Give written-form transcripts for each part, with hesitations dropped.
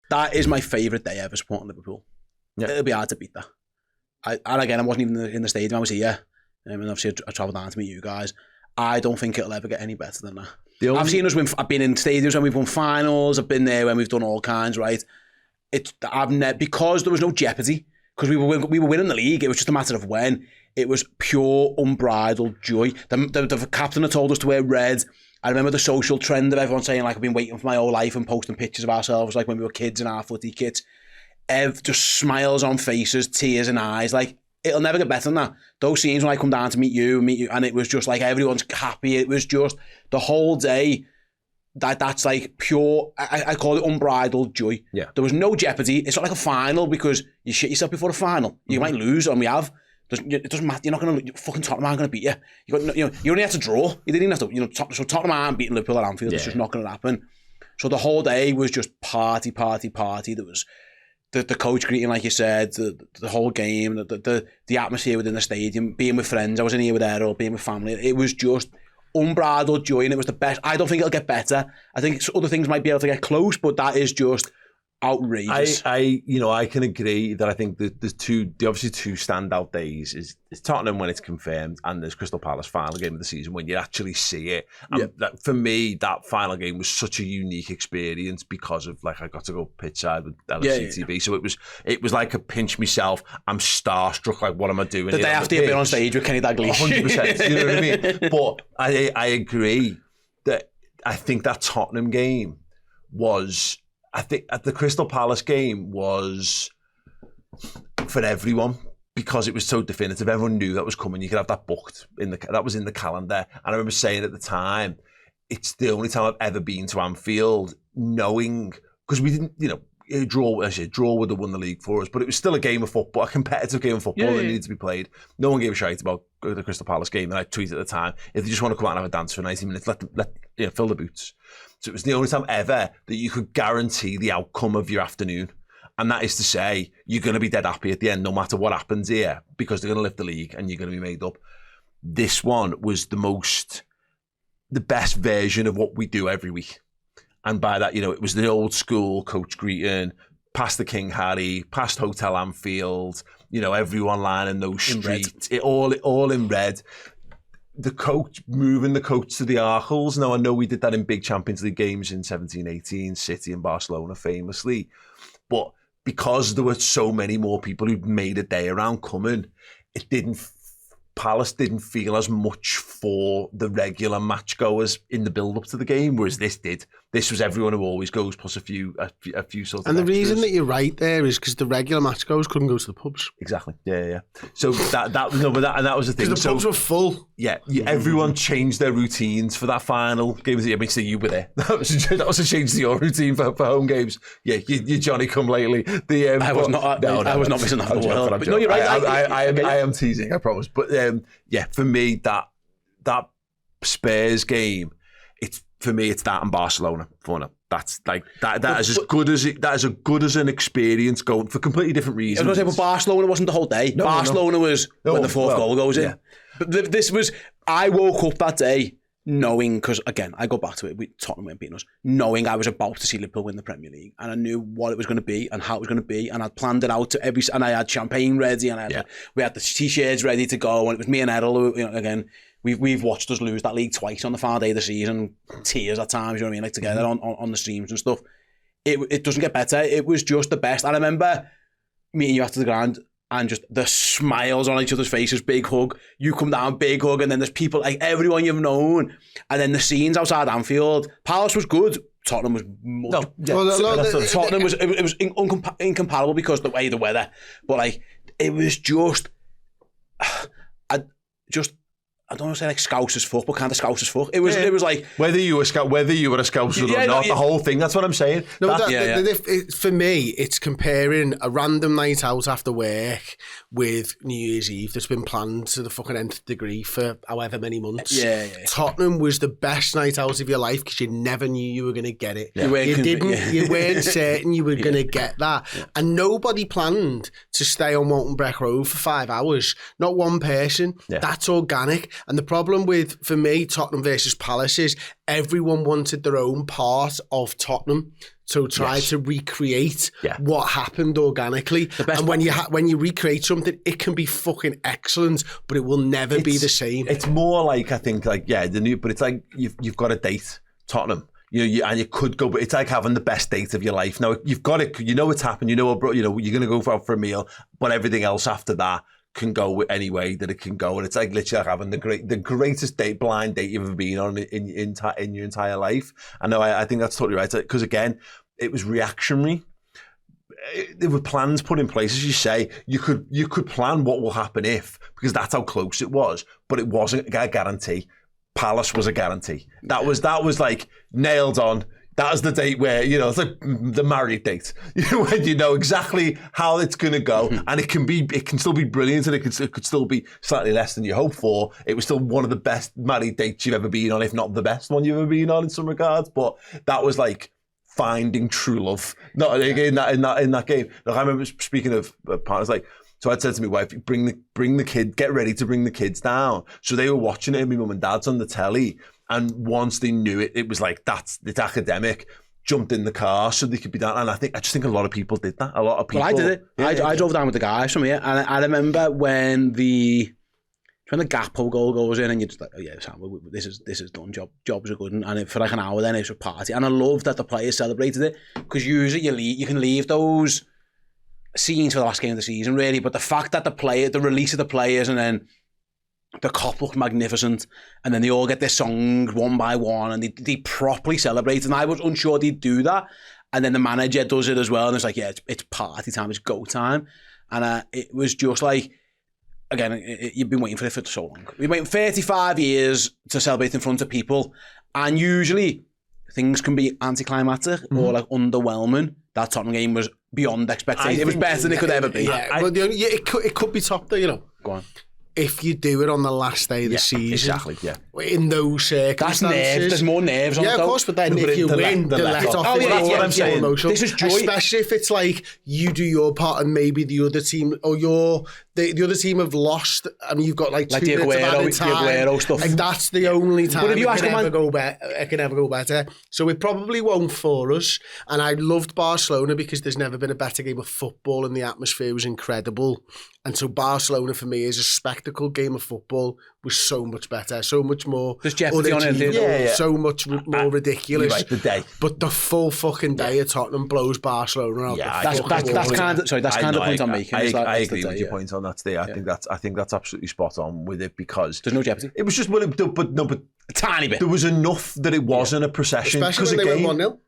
That is my favourite day ever supporting Liverpool. Yeah. It'll be hard to beat that. And again, I wasn't even in the stadium. I was here. And obviously I travelled down to meet you guys. I don't think it'll ever get any better than that. I've seen us win. I've been in stadiums when we've won finals. I've been there when we've done all kinds, right? Because there was no jeopardy, because we were winning the league. It was just a matter of when. It was pure, unbridled joy. The captain had told us to wear red. I remember the social trend of everyone saying, like, I've been waiting for my whole life and posting pictures of ourselves, like when we were kids in our footy kits. Just smiles on faces, tears in eyes. Like, it'll never get better than that. Those scenes when I come down to meet you, and it was just like everyone's happy. It was just the whole day. That's like pure, I call it unbridled joy. Yeah. There was no jeopardy. It's not like a final because you shit yourself before a final. You might lose, and we have. It doesn't matter. You're not going to, fucking Tottenham aren't going to beat you. You only have to draw. You didn't even have to, so Tottenham aren't beating Liverpool at Anfield. It's just not going to happen. So the whole day was just party. There was the coach greeting, like you said, the whole game, the atmosphere within the stadium, being with friends. I was in here with Errol, being with family. It was just unbridled joy, and it was the best. I don't think it'll get better. I think other things might be able to get close, but that is just outrageous. I can agree that I think the obviously two standout days is Tottenham when it's confirmed, and there's Crystal Palace final game of the season when you actually see it. And for me, that final game was such a unique experience because of, like, I got to go pitch side with LFC-TV, so it was like a pinch myself. I'm starstruck. Like, what am I doing? The day after you've been on stage with Kenny Dalglish. 100%. You know what I mean? But I agree that I think that Tottenham game was. I think at the Crystal Palace game was for everyone because it was so definitive. Everyone knew that was coming. You could have that booked that was in the calendar. And I remember saying at the time, it's the only time I've ever been to Anfield knowing, because we didn't, a draw would have won the league for us, but it was still a game of football, a competitive game of football that needed to be played. No one gave a shite about the Crystal Palace game, and I tweeted at the time, if they just want to come out and have a dance for 90 minutes, let fill the boots. So it was the only time ever that you could guarantee the outcome of your afternoon. And that is to say, you're going to be dead happy at the end, no matter what happens here, because they're going to lift the league and you're going to be made up. This one was the best version of what we do every week. And by that, it was the old school coach greeting, past the King Harry, past Hotel Anfield, everyone lining those streets, all in red. The coach, moving the coach to the Arcles. Now, I know we did that in big Champions League games in 17-18, City and Barcelona famously. But because there were so many more people who'd made a day around coming, Palace didn't feel as much for the regular match goers in the build-up to the game, whereas this did. This was everyone who always goes, plus a few sort of And the extras. reason that you're right there is because the regular match goers couldn't go to the pubs. Exactly. Yeah. So that was the thing. Because the pubs were full. Yeah, everyone changed their routines for that final game. I mean, so you were there. That was a change to your routine for home games. Yeah, you Johnny come lately. I was not missing that for a while. No, you're right. I am teasing, I promise. But for me, that Spurs game, it's that and Barcelona. That's like that is as good as an experience going for completely different reasons. I was going to say, but Barcelona wasn't the whole day. Barcelona was when the fourth goal goes in. Yeah. But this was, I woke up that day knowing, because again, I go back to it, Tottenham weren't beating us, knowing I was about to see Liverpool win the Premier League, and I knew what it was going to be and how it was going to be, and I'd planned it out and I had champagne ready, and we had the t-shirts ready to go, and it was me and Errol who, again, we've watched us lose that league twice on the far day of the season, tears at times, you know what I mean, like together on the streams and stuff. It doesn't get better. It was just the best. I remember meeting you after the ground, and just the smiles on each other's faces, big hug. You come down, big hug, and then there's people, like everyone you've known. And then the scenes outside Anfield. Palace was good. Tottenham was Tottenham was incomparable because of the way the weather. But like, it was just, I don't want to say like Scouse as fuck, but kind of Scouse as fuck. It was like whether you were a Scouser or not, the whole thing. That's what I'm saying. For me, it's comparing a random night out after work with New Year's Eve that's been planned to the fucking nth degree for however many months. Yeah. Tottenham was the best night out of your life because you never knew you were going to get it. Yeah. You weren't certain you were going to get that, and nobody planned to stay on Walton Breck Road for 5 hours. Not one person. Yeah. That's organic. And the problem with, for me, Tottenham versus Palace is everyone wanted their own part of Tottenham. So try to recreate what happened organically. And when you recreate something, it can be fucking excellent, but it will never be the same. It's more like, I think, like, but it's like you've got a date, Tottenham. And you could go, but it's like having the best date of your life. Now you've got it. You know it's happened. You're going to go out for a meal, but everything else after that can go any way that it can go. And it's like literally having the greatest blind date you've ever been on in your entire life. I think that's totally right. Because again, it was reactionary. There were plans put in place, as you say. You could plan what will happen if, because that's how close it was, but it wasn't a guarantee. Palace was a guarantee. That was like nailed on. That was the date where, it's like the married date, when you know exactly how it's going to go, and it can still be brilliant, and it could still be slightly less than you hope for. It was still one of the best married dates you've ever been on, if not the best one you've ever been on in some regards. But that was like finding true love, not in that game. Look, I remember, speaking of partners, like, so I'd said to my wife, bring the kid, get ready to bring the kids down. So they were watching it, and my mum and dad's on the telly. And once they knew it, it was like, it's academic, jumped in the car so they could be down. And I just think a lot of people did that. A lot of people. Well, I did it. I drove down with the guys from here. And I remember when the Gakpo goal goes in, and you're just like, oh yeah, Sam, this is done. Jobs are good. And for like an hour then, it's a party. And I love that the players celebrated it, because usually you can leave those scenes for the last game of the season, really, but the fact that the release of the players, and then the cop looked magnificent, and then they all get their song one by one, and they properly celebrate, and I was unsure they'd do that, and then the manager does it as well, and it's like, yeah, it's party time, it's go time, and it was just like, again, you've been waiting for it for so long. We've been waiting 35 years to celebrate in front of people, and usually things can be anticlimactic or like underwhelming. That Tottenham game was beyond expectation. It was better than it could ever be. It could be top though, Go on. If you do it on the last day of the season. Exactly, in those circumstances. That's nerves. There's more nerves on it. Yeah, of course, but then if you win, the let off. Oh, yeah, that's what I'm saying. Emotional. This is joy. Especially if it's like you do your part and maybe the other team, or the other team have lost, and you've got like 2 minutes of added time. Aguero stuff. Like, that's the only time it can ever go better. So it probably won't for us. And I loved Barcelona because there's never been a better game of football, and the atmosphere was incredible. And so Barcelona for me is a spectacle game of football, was so much better, so much more. There's jeopardy on it, so much more ridiculous. Right, the day, but the full fucking day of Tottenham blows Barcelona out. Yeah, that's kind of the point I'm making. I agree with your point on that today. I think that's absolutely spot on with it, because there's no jeopardy. It was just but a tiny bit. There was enough that it wasn't a procession, especially when they won 1-0.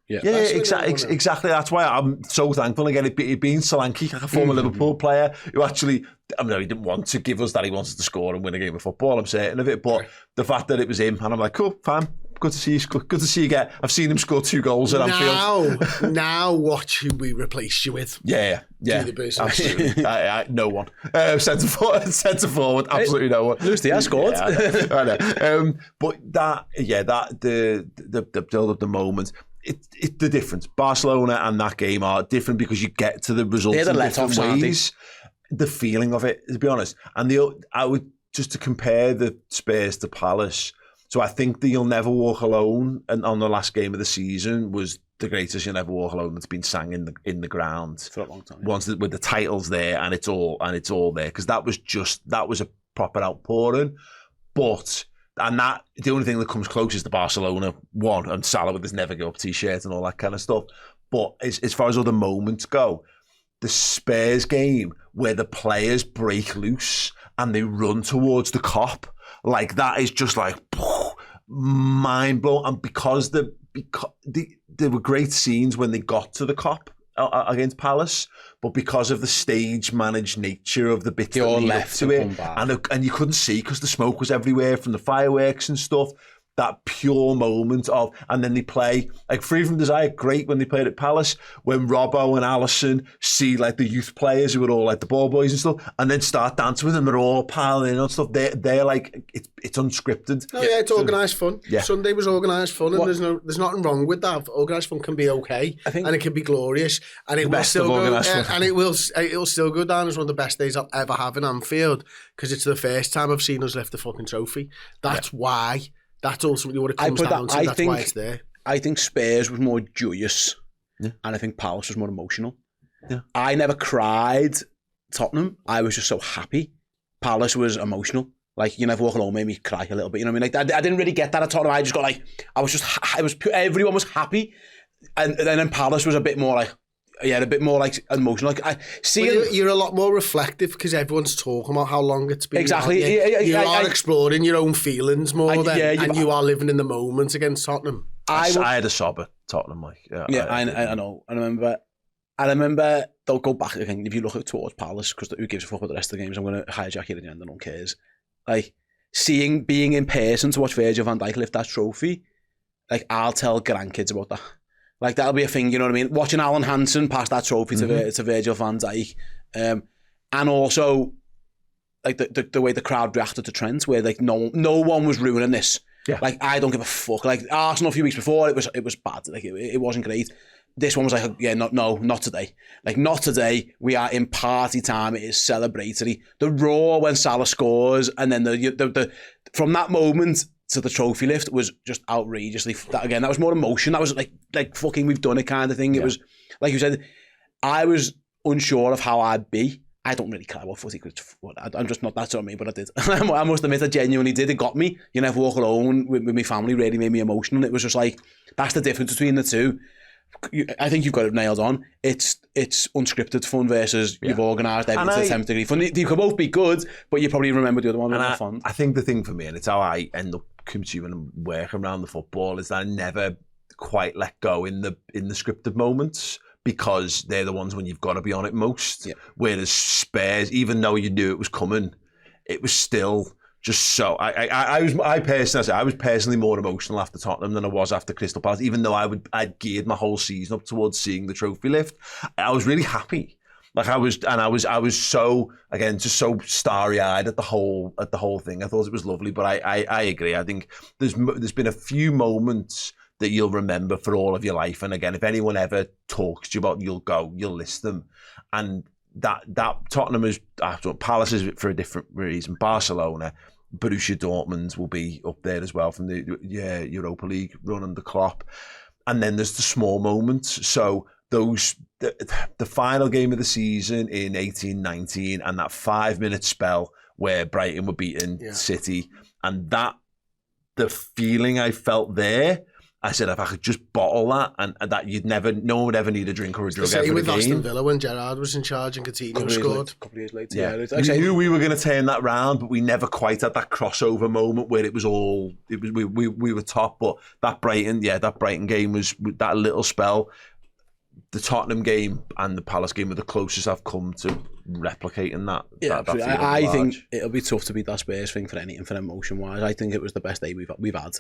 Exactly. That's why I'm so thankful again. It being Solanke, like a former Liverpool player who actually, I mean, he didn't want to give us that. He wanted to score and win a game of football. I'm certain of it, but the fact that it was him, and I'm like, cool, fine. Good to see you. Good to see you get. I've seen him score 2 goals at Anfield. Now watch who we replaced you with. Yeah, absolutely. No one. Centre forward, absolutely no one. Lucy has scored. Yeah, I know. But the build up, the moment. It's the difference. Barcelona and that game are different because you get to the results in different ways. The feeling of it, to be honest, and I would just to compare the Spurs to Palace. So I think the "You'll Never Walk Alone" and on the last game of the season was the greatest "You'll Never Walk Alone" that's been sang in the ground for a long time. Once with the titles there, and it's all there, because that was a proper outpouring. But the only thing that comes close is the Barcelona one, and Salah with his "Never Give Up" t-shirt and all that kind of stuff. But as far as other moments go, the Spurs game where the players break loose and they run towards the cop, like that is just like mind blowing. And because there were great scenes when they got to the cop against Palace, but because of the stage managed nature of the bits that lead up to it, and you couldn't see because the smoke was everywhere from the fireworks and stuff. That pure moment of, and then they play like Free From Desire, great when they played at Palace, when Robbo and Alisson see like the youth players who are all like the ball boys and stuff, and then start dancing with them, they're all piling in and stuff. They're like, it's unscripted. Oh yeah, it's organised fun. Yeah. Sunday was organised fun, and there's nothing wrong with that. Organised fun can be okay, and it can be glorious, and it will still go, and it'll still go down as one of the best days I'll ever have in Anfield, because it's the first time I've seen us lift the fucking trophy. That's why. That's ultimately what it comes down to. That's why it's there. I think Spurs was more joyous and I think Palace was more emotional. Yeah. I never cried Tottenham. I was just so happy. Palace was emotional. Like, you know, walking home made me cry a little bit. You know what I mean? Like, I didn't really get that at Tottenham. I just got like, everyone was happy. And then Palace was a bit more like, a bit more like emotional. Like, you're a lot more reflective because everyone's talking about how long it's been. Exactly. You are exploring your own feelings more and you are living in the moment against Tottenham. I had a sob at Tottenham, like. I know. I remember, they'll go back again, if you look towards Palace, because who gives a fuck about the rest of the games, I'm going to hijack it at the end, no one cares. Like, being in person to watch Virgil van Dijk lift that trophy, like, I'll tell grandkids about that. Like, that'll be a thing, you know what I mean? Watching Alan Hansen pass that trophy to Virgil van Dijk. And also, like, the way the crowd reacted to Trent, where, like, no one was ruining this. Yeah. Like, I don't give a fuck. Like, Arsenal a few weeks before, it was bad. Like, it wasn't great. This one was like, not today. Like, not today. We are in party time. It is celebratory. The roar when Salah scores, and then the from that moment to the trophy lift was just outrageously. That was more emotion. That was like fucking we've done it kind of thing. It was like you said. I was unsure of how I'd be. I don't really care about footy because I'm just not that sort of me, but I did. I must admit, I genuinely did. It got me. You know, walking alone with my family really made me emotional. It was just like, that's the difference between the two. I think you've got it nailed on. It's unscripted fun versus you've organised everything to the 10th degree fun. They could both be good, but you probably remember the other one. I think the thing for me, and it's how I end up consuming and working around the football, is that I never quite let go in the scripted moments, because they're the ones when you've got to be on it most. Yeah. Whereas Spurs, even though you knew it was coming, it was still just so. I was personally more emotional after Tottenham than I was after Crystal Palace. Even though I'd geared my whole season up towards seeing the trophy lift, I was really happy. Like I was so, again, just so starry-eyed at the whole thing. I thought it was lovely, but I agree. I think there's been a few moments that you'll remember for all of your life. And again, if anyone ever talks to you about, you'll list them. And that Tottenham is, Palace is for a different reason. Barcelona, Borussia Dortmund will be up there as well from the Europa League run under Klopp. And then there's the small moments. So the final game of the season in 18-19 and that 5-minute spell where Brighton were beating City, and the feeling I felt there, I said, if I could just bottle that, and that no one would ever need a drink or a drug ever again. With Aston Villa when Gerrard was in charge and Coutinho scored. A couple of years later, We knew we were going to turn that round, but we never quite had that crossover moment where we were top. But that Brighton game was that little spell. The Tottenham game and the Palace game were the closest I've come to replicating that. Yeah, that I think it'll be tough to beat that Spurs thing for anything, for emotion wise. I think it was the best day we've had